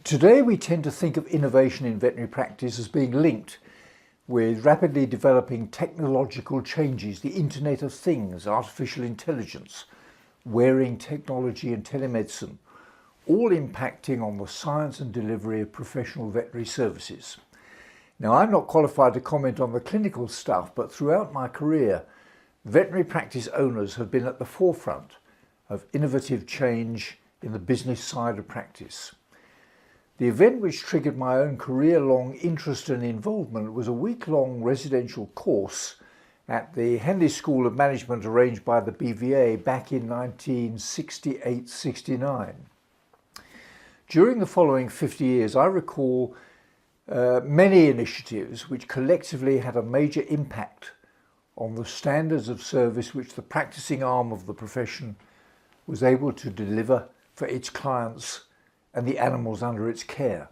Today we tend to think of innovation in veterinary practice as being linked with rapidly developing technological changes, the Internet of Things, artificial intelligence, wearing technology and telemedicine, all impacting on the science and delivery of professional veterinary services. Now, I'm not qualified to comment on the clinical stuff, but throughout my career, veterinary practice owners have been at the forefront of innovative change in the business side of practice. The event which triggered my own career-long interest and involvement was a week-long residential course at the Henley School of Management arranged by the BVA back in 1968-69. During the following 50 years, I recall many initiatives which collectively had a major impact on the standards of service which the practicing arm of the profession was able to deliver for its clients and the animals under its care.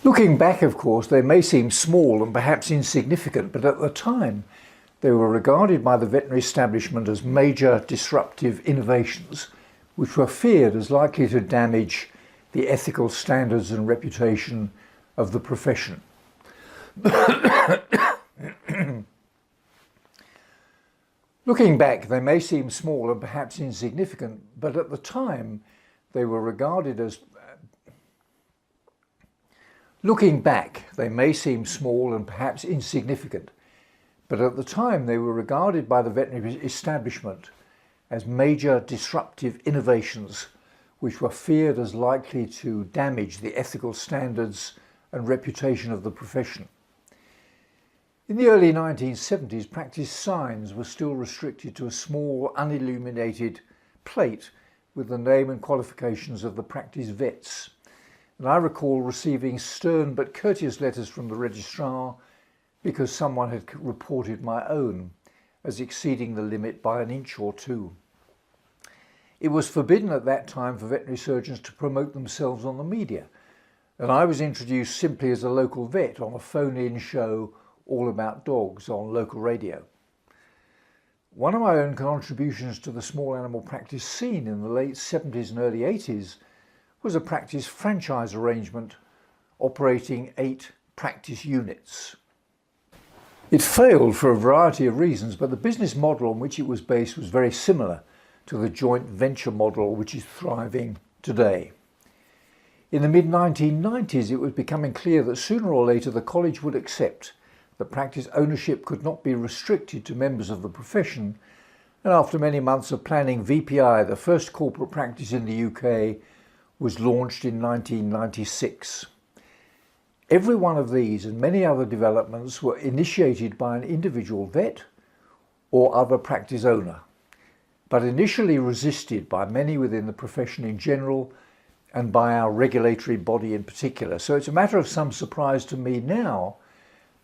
Looking back, of course, they may seem small and perhaps insignificant, but at the time they were regarded by the veterinary establishment as major disruptive innovations which were feared as likely to damage the ethical standards and reputation of the profession. Looking back, they may seem small and perhaps insignificant, but at the time they were regarded as Looking back, they may seem small and perhaps insignificant, but at the time they were regarded by the veterinary establishment as major disruptive innovations which were feared as likely to damage the ethical standards and reputation of the profession. In the early 1970s, practice signs were still restricted to a small unilluminated plate with the name and qualifications of the practice vets. And I recall receiving stern but courteous letters from the registrar because someone had reported my own as exceeding the limit by an inch or two. It was forbidden at that time for veterinary surgeons to promote themselves on the media, and I was introduced simply as a local vet on a phone-in show all about dogs on local radio. One of my own contributions to the small animal practice scene in the late 70s and early 80s was a practice franchise arrangement operating 8 practice units. It failed for a variety of reasons, but the business model on which it was based was very similar to the joint venture model which is thriving today. In the mid-1990s, it was becoming clear that sooner or later the college would accept that practice ownership could not be restricted to members of the profession, and after many months of planning, VPI, the first corporate practice in the UK, was launched in 1996. Every one of these and many other developments were initiated by an individual vet or other practice owner, but initially resisted by many within the profession in general and by our regulatory body in particular. So it's a matter of some surprise to me now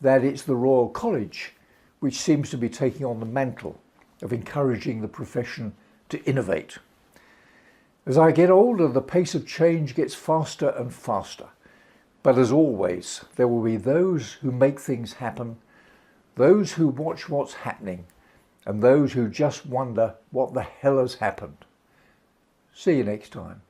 that it's the Royal College which seems to be taking on the mantle of encouraging the profession to innovate. As I get older, the pace of change gets faster and faster. But as always, there will be those who make things happen, those who watch what's happening, and those who just wonder what the hell has happened. See you next time.